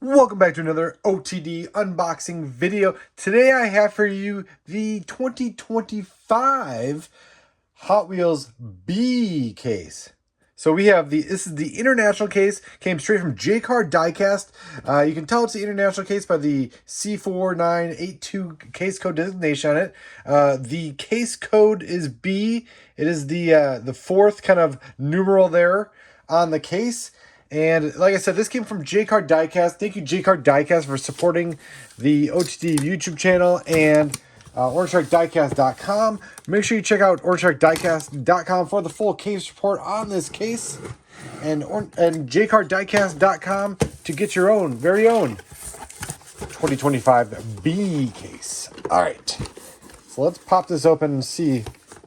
Welcome back to another OTD unboxing video. Today I have for you the 2025 Hot Wheels B case. So we have this is the international case, came straight from Jcar Diecast. You can tell it's the international case by the C4982 case code designation on it. The case code is B. It is the fourth kind of numeral there on the case. And like I said, this came from Jcar Diecast. Thank you, Jcar Diecast, for supporting the OTD YouTube channel and OrangeSharkDiecast.com. Make sure you check out OrangeSharkDiecast.com for the full case report on this case, and JcarDiecast.com to get your very own 2025 B case. All right, so let's pop this open and see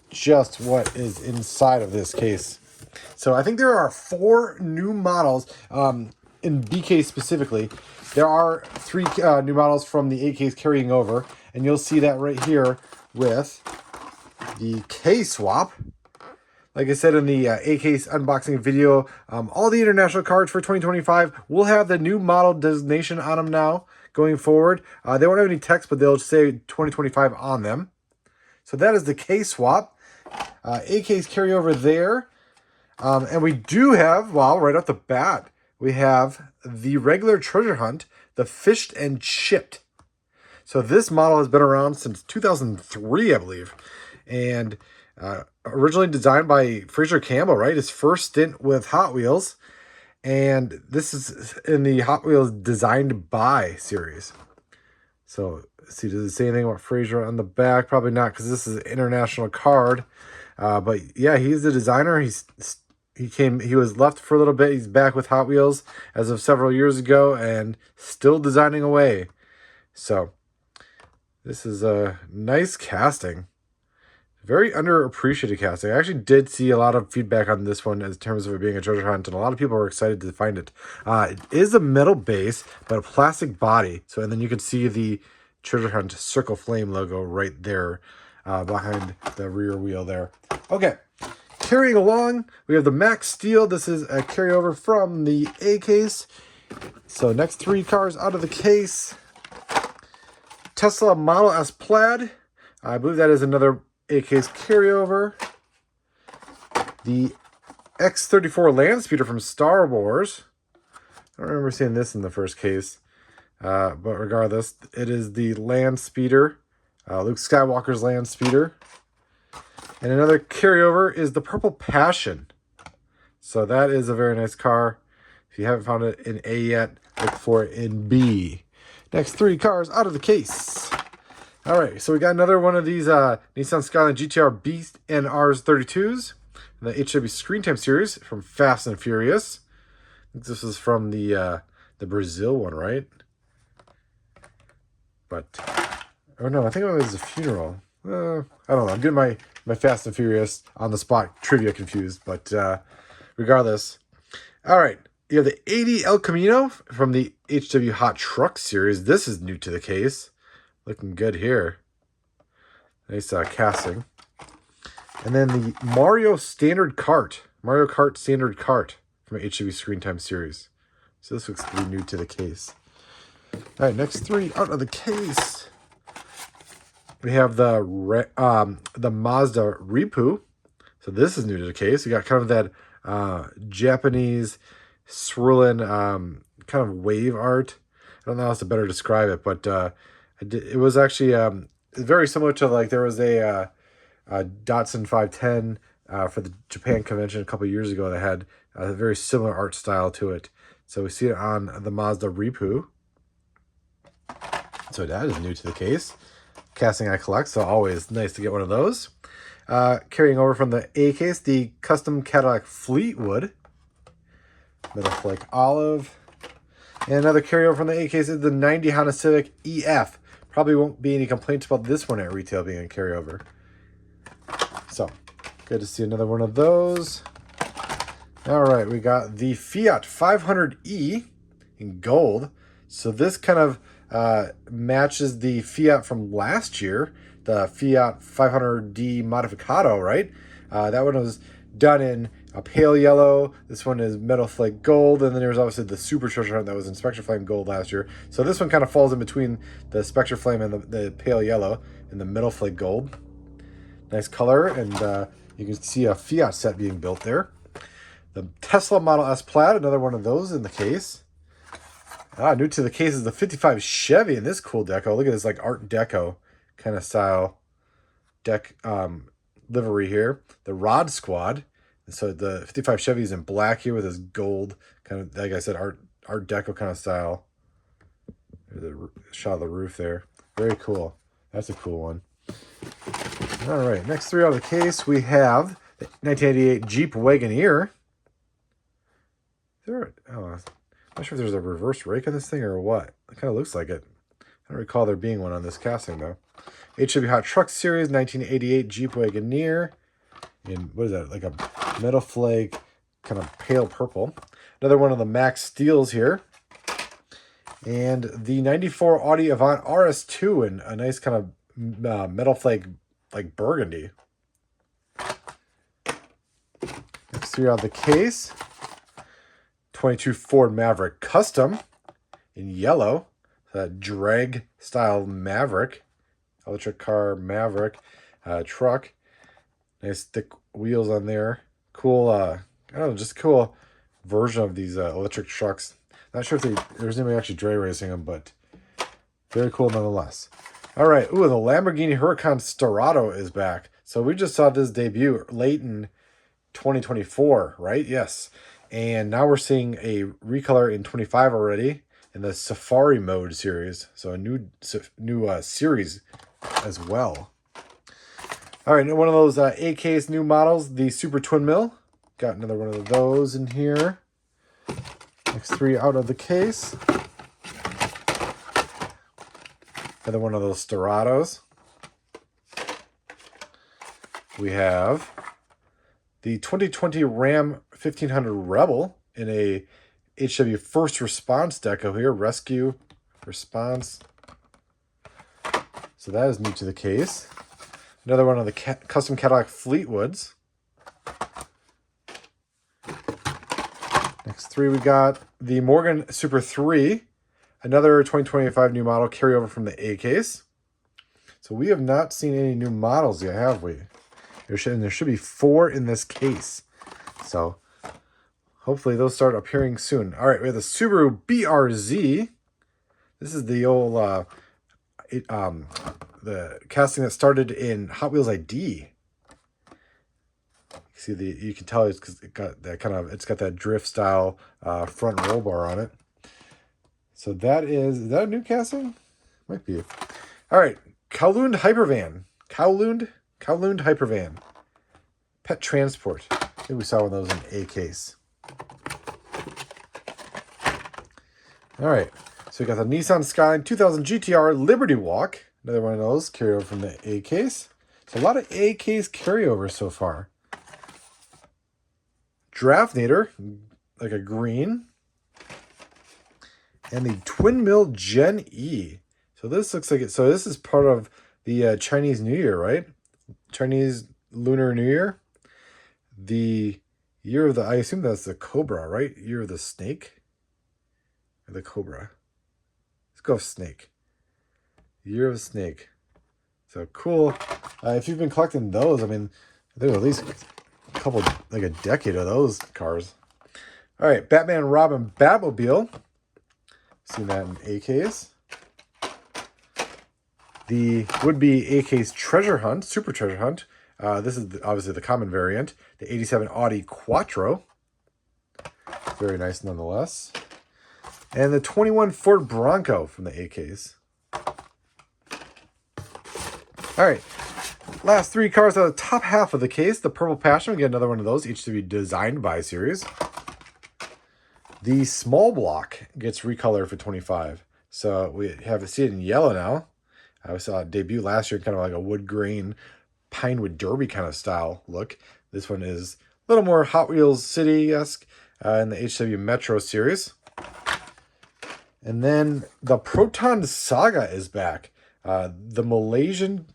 just what is inside of this case. So I think there are 4 new models in B case specifically. There are 3 new models from the A case carrying over, and you'll see that right here with the case swap. Like I said in the A case unboxing video, all the international cards for 2025 will have the new model designation on them now going forward. They won't have any text, but they'll say 2025 on them. So that is the case swap. A case carryover there. And we do have, well, right off the bat, we have the regular treasure hunt, the fished and chipped. So this model has been around since 2003, I believe. And originally designed by Fraser Campbell, right? His first stint with Hot Wheels. And this is in the Hot Wheels Designed By series. So, let's see, does it say anything about Fraser on the back? Probably not, because this is an international card. But yeah, he's the designer. He was left for a little bit. He's back with Hot Wheels as of several years ago and still designing away. So this is a nice casting. Very underappreciated casting. I actually did see a lot of feedback on this one in terms of it being a treasure hunt, and a lot of people were excited to find it. It is a metal base, but a plastic body. So, and then you can see the treasure hunt Circle Flame logo right there behind the rear wheel there. Okay. Carrying along, we have the Max Steel. This is a carryover from the A case. So next 3 cars out of the case. Tesla Model S Plaid. I believe that is another A case carryover. The X-34 Land Speeder from Star Wars. I don't remember seeing this in the first case. But regardless, it is the Land Speeder. Luke Skywalker's Land Speeder. And another carryover is the Purple Passion. So that is a very nice car. If you haven't found it in A yet, look for it in B. Next 3 cars out of the case. All right, so we got another one of these Nissan Skyline GTR Beast and Rs 32s. The HW Screen Time series from Fast and Furious. I think this is from the Brazil one, right? But, oh no, I think it was a funeral. I don't know. I'm getting my Fast and Furious on the spot trivia confused, but regardless. All right, you have the 80 El Camino from the HW Hot Truck series. This is new to the case. Looking good here. Nice casting. And then the Mario Kart Standard Kart from HW Screen Time series. So this looks to be new to the case. All right, next 3 out of the case. We have the Mazda Ripu. So this is new to the case. You got kind of that Japanese swirling kind of wave art. I don't know how else to better describe it, but it was actually very similar to, like, there was a Datsun 510 for the Japan convention a couple years ago that had a very similar art style to it. So we see it on the Mazda Ripu. So that is new to the case. Casting I collect, so always nice to get one of those. Carrying over from the A case, the custom Cadillac Fleetwood. Metallic Olive. And another carryover from the A case is the 90 Honda Civic EF. Probably won't be any complaints about this one at retail being a carryover. So, good to see another one of those. All right, we got the Fiat 500e in gold. So this kind of matches the Fiat from last year, the Fiat 500D Modificato, right? That one was done in a pale yellow. This one is metal flake gold, and then there's obviously the super treasure hunt that was in Spectre Flame gold last year. So this one kind of falls in between the Spectre Flame and the pale yellow and the metal flake gold. Nice color, and you can see a Fiat set being built there. The Tesla Model S Plaid, another one of those in the case. New to the case is the 55 Chevy in this cool deco. Look at this like Art Deco kind of style deck livery here. The Rod Squad. And so the 55 Chevy is in black here with this gold kind of, like I said, Art Deco kind of style. There's a shot of the roof there. Very cool. That's a cool one. All right, next three out of the case, we have the 1988 Jeep Wagoneer. I'm not sure if there's a reverse rake on this thing or what. It kind of looks like it. I don't recall there being one on this casting, though. HW Hot Truck Series, 1988 Jeep Wagoneer. In, what is that, like a metal flake, kind of pale purple. Another one of the Max Steels here. And the 94 Audi Avant RS2 in a nice kind of metal flake, like burgundy. Next three out of the case. 22 Ford Maverick Custom in yellow. That drag style Maverick. Electric car Maverick truck. Nice thick wheels on there. Cool, I don't know, just a cool version of these electric trucks. Not sure if there's anybody actually drag racing them, but very cool nonetheless. All right, the Lamborghini Huracan Storado is back. So we just saw this debut late in 2024, right? Yes. And now we're seeing a recolor in 25 already in the Safari Mode series. So a new series as well. All right, one of those AK's new models, the Super Twin Mill. Got another one of those in here. Next three out of the case. Another one of those Storados. We have the 2020 Ram 1500 Rebel in a HW First Response deco here. Rescue Response. So that is new to the case. Another one of the custom Cadillac Fleetwoods. Next three, we got the Morgan Super 3. Another 2025 new model carryover from the A case. So we have not seen any new models yet, have we? There should be 4 in this case. So hopefully those start appearing soon. All right, we have the Subaru BRZ. This is the old the casting that started in Hot Wheels ID. You can tell it's because it got that it's got that drift style front roll bar on it. So is that a new casting? Might be. All right, Kowloon Hypervan. Kowloon Hypervan. Pet Transport. I think we saw one of those in A case. All right, so we got the Nissan Skyline 2000 GTR Liberty Walk. Another one of those carryover from the A case. So a lot of A case carryovers so far. Draftnator, like a green. And the Twin Mill Gen E. So this looks like it. So this is part of the Chinese New Year, right? Chinese Lunar New Year. The year of the, I assume that's the Cobra, right? Year of the Snake. Or the Cobra. Let's go with Snake. Year of Snake. So cool. If you've been collecting those, I mean, there's at least a couple, like a decade of those cars. All right, Batman Robin Batmobile. Seen that in A case. The would-be A case Treasure Hunt, Super Treasure Hunt. This is obviously the common variant. The 87 Audi Quattro. Very nice nonetheless. And the 21 Ford Bronco from the A case. All right, last 3 cars out of the top half of the case. The Purple Passion, we get another one of those, each to be designed by series. The Small Block gets recolored for 25. So we see it in yellow now. I saw it debut last year, kind of like a wood grain, Pinewood Derby kind of style look. This one is a little more Hot Wheels City-esque in the HW Metro series. And then the Proton Saga is back. The Malaysian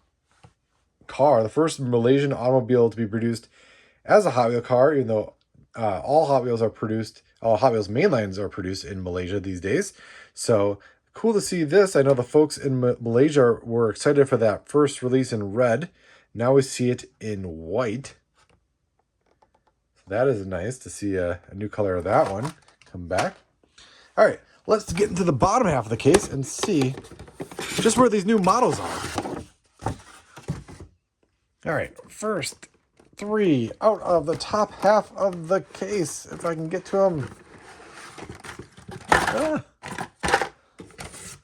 car, the first Malaysian automobile to be produced as a Hot Wheel car, even though all Hot Wheels mainlines are produced in Malaysia these days. So cool to see this. I know the folks in Malaysia were excited for that first release in red. Now we see it in white. So that is nice to see a new color of that one come back. All right, let's get into the bottom half of the case and see just where these new models are. All right, first 3 out of the top half of the case, if I can get to them.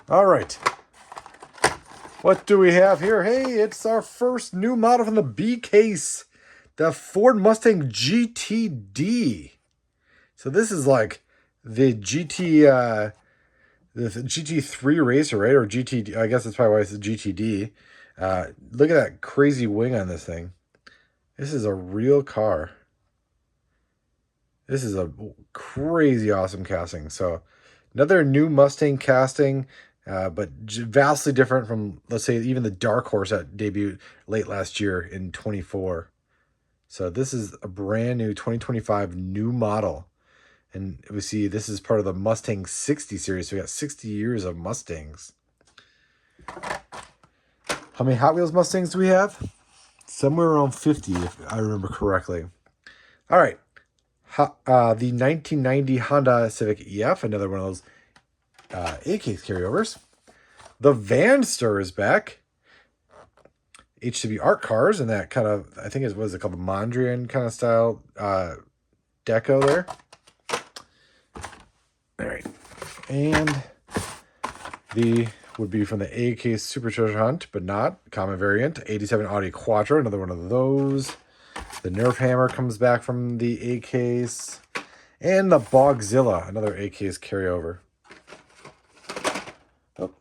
All right. What do we have here? Hey, it's our first new model from the B case, the Ford Mustang GTD. So this is like the GT3 racer, right? Or GTD, I guess that's probably why it's the GTD. Look at that crazy wing on this thing. This is a real car. This is a crazy awesome casting. So another new Mustang casting, but vastly different from, let's say, even the Dark Horse that debuted late last year in 24. So this is a brand new 2025 new model. And we see this is part of the Mustang 60 series. So we got 60 years of Mustangs. How many Hot Wheels Mustangs do we have? Somewhere around 50, if I remember correctly. All right. The 1990 Honda Civic EF, another one of those A-case carryovers. The Vanster is back. HW Art Cars, and that kind of, I think it was called the Mondrian kind of style deco there. All right. And the would be from the A-case Super Treasure Hunt, but not common variant. 87 Audi Quattro, another one of those. The Nerf Hammer comes back from the A-case. And the Bogzilla, another A-case carryover. Oh,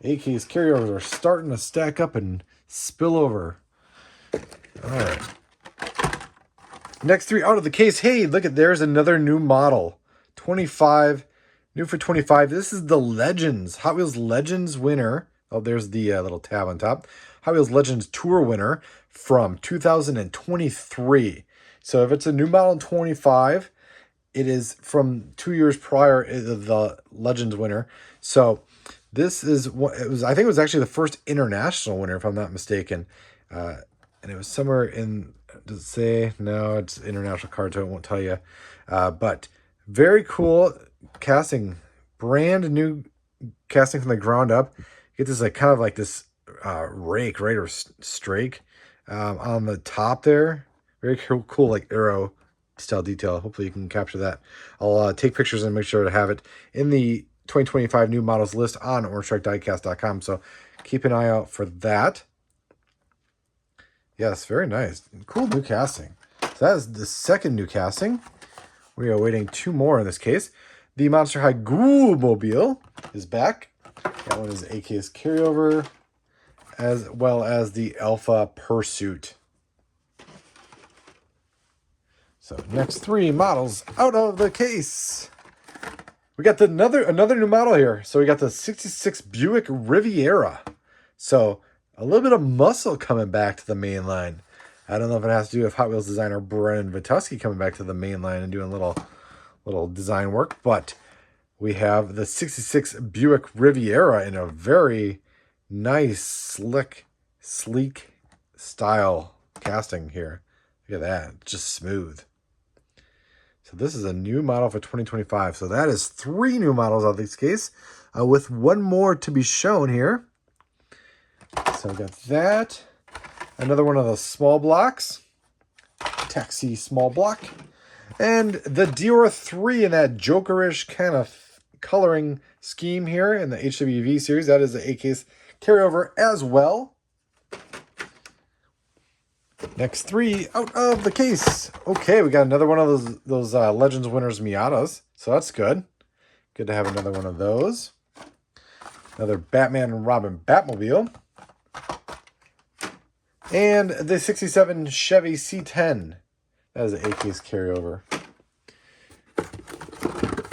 A-case carryovers are starting to stack up and spill over. All right. Next 3 out of the case. Hey, look at, there's another new model. 25. New for 25. This is the Legends. Hot Wheels Legends winner. Oh, there's the little tab on top. Hot Wheels Legends Tour winner from 2023. So if it's a new model in 25, it is from 2 years prior, the Legends winner. So this is what it was. I think it was actually the first international winner, if I'm not mistaken. And it was somewhere in, does it say? No, it's international card, so it won't tell you. But very cool casting, brand new casting from the ground up. You get this like kind of like this rake, right, or strake on the top there. Very cool, like arrow style detail. Hopefully you can capture that. I'll take pictures and make sure to have it in the 2025 new models list on orangediecast.com. So keep an eye out for that. Yes, very nice. Cool new casting. So that is the second new casting. We are waiting 2 more in this case. The Monster High Ghoul Mobile is back. That one is A-case carryover, as well as the Alpha Pursuit. So next 3 models out of the case. We got another new model here. So we got the 66 Buick Riviera. So a little bit of muscle coming back to the main line. I don't know if it has to do with Hot Wheels designer Brennan Vituski coming back to the main line and doing a little design work, but we have the 66 Buick Riviera in a very nice, slick, sleek style casting here. Look at that, just smooth. So this is a new model for 2025. So that is 3 new models out of this case, with 1 more to be shown here. So we got that. Another one of those small blocks. Taxi small block. And the Dior 3 in that Jokerish kind of coloring scheme here in the HWV series. That is the A-case carryover as well. Next 3 out of the case. Okay, we got another one of those Legends winners Miatas. So that's good. Good to have another one of those. Another Batman and Robin Batmobile. And the 67 Chevy C10. That is an A-case carryover.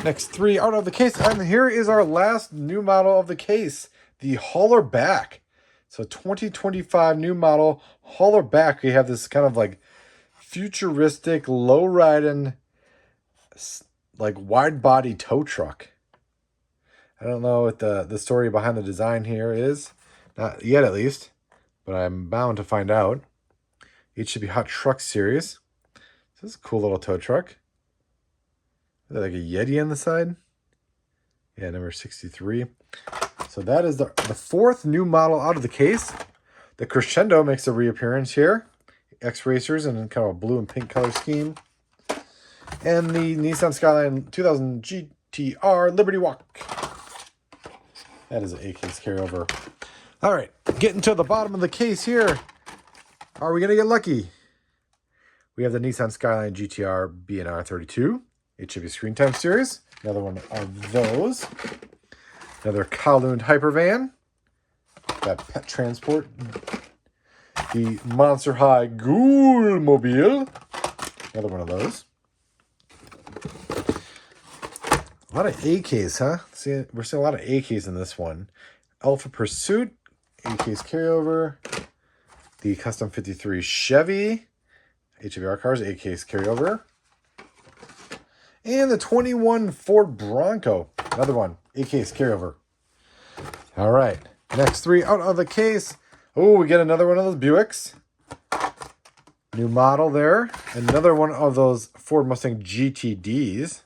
Next 3 out of the case. And here is our last new model of the case. The Hauler Back. So 2025 new model Hauler Back. We have this kind of like futuristic, low-riding like wide body tow truck. I don't know what the story behind the design here is. Not yet, at least. But I'm bound to find out. HTB Hot Truck Series. This is a cool little tow truck. Is that like a Yeti on the side? Yeah, number 63. So that is the fourth new model out of the case. The Crescendo makes a reappearance here. X-Racers in kind of a blue and pink color scheme. And the Nissan Skyline 2000 GTR Liberty Walk. That is an A-case carryover. All right, getting to the bottom of the case here. Are we going to get lucky? We have the Nissan Skyline GTR BNR 32. HTB Screen Time Series. Another one of those. Another Kowloon Hypervan. Got Pet Transport. The Monster High Ghoul Mobile. Another one of those. A lot of AKs, huh? See, we're seeing a lot of AKs in this one. Alpha Pursuit. AKs carryover. The Custom 53 Chevy. HVR cars, AKs carryover. And the 21 Ford Bronco. Another one. AKs carryover. All right. Next three out of the case. Oh, we get another one of those Buicks. New model there. Another one of those Ford Mustang GTDs.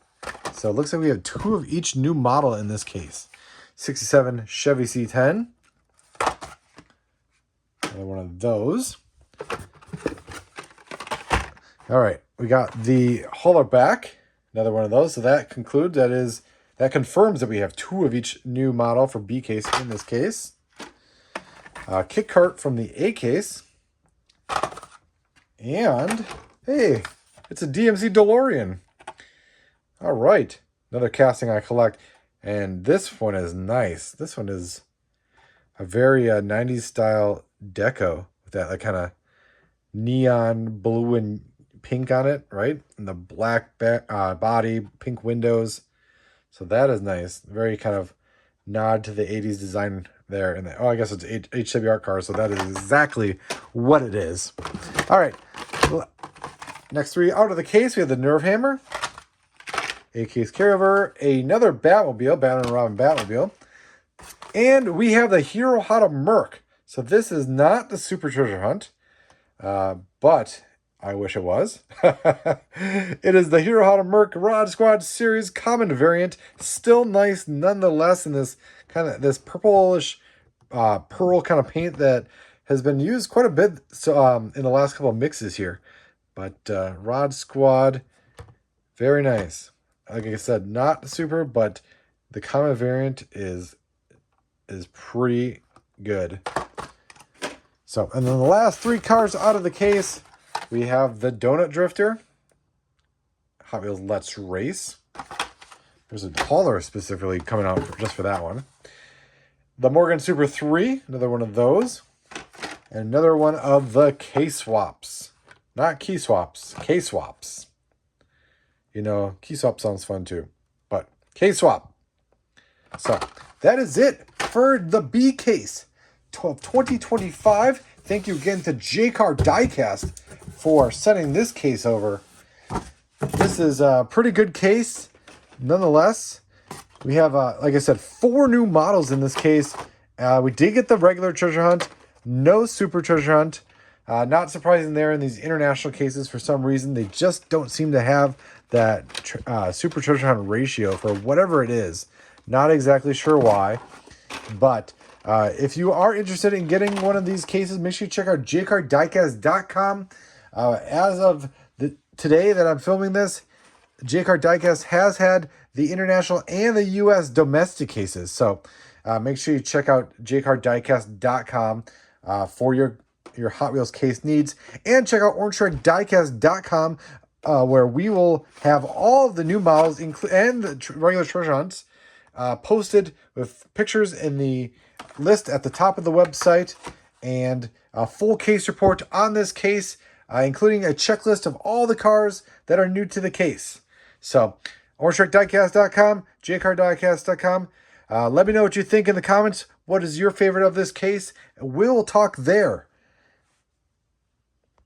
So it looks like we have two of each new model in this case. 67 Chevy C10. Another one of those. All right. We got the hauler back. Another one of those. So that concludes, that confirms that we have two of each new model for B case in this case. Kit cart from the A case. And, hey, it's a DMC DeLorean. All right. Another casting I collect. And this one is nice. This one is a very 90s style deco with that like kind of neon blue and pink on it, right? And the black body, pink windows. So that is nice. Very kind of nod to the 80s design there. And oh, I guess it's HWR cars, so that is exactly what it is. All right. Next three out of the case, we have the Nerve Hammer. A case carryover. Another Batmobile, Batman and Robin Batmobile. And we have the Hero Hada Merc. So this is not the Super Treasure Hunt, but I wish it was. It is the Hero Hada Merc Rod Squad Series Common Variant. Still nice nonetheless in this kind of this purplish pearl kind of paint that has been used quite a bit in the last couple of mixes here. But Rod Squad, very nice. Like I said, not super, but the common variant is pretty good. So, and then the last three cars out of the case, we have the Donut Drifter, Hot Wheels Let's Race. There's a hauler specifically coming out just for that one. The Morgan Super 3, another one of those. And another one of the K-Swaps. Not key swaps, K-Swaps. You know, key swap sounds fun too, but K-Swap. So that is it for the B case of 2025. Thank you again to Jcar Diecast for sending this case over. This is a pretty good case. Nonetheless, we have, like I said, 4 new models in this case. We did get the regular treasure hunt, no super treasure hunt. Not surprising there in these international cases. For some reason, they just don't seem to have that super treasure hunt ratio for whatever it is. Not exactly sure why. But if you are interested in getting one of these cases, make sure you check out jcardiecast.com. As of today that I'm filming this, Jcar Diecast has had the international and the U.S. domestic cases. So make sure you check out jcardiecast.com for your Hot Wheels case needs. And check out orangediecast.com where we will have all of the new models and the regular treasure hunts posted with pictures in the list at the top of the website and a full case report on this case, including a checklist of all the cars that are new to the case. So, orangediecast.com, jcardiecast.com. Let me know what you think in the comments. What is your favorite of this case? We'll talk there.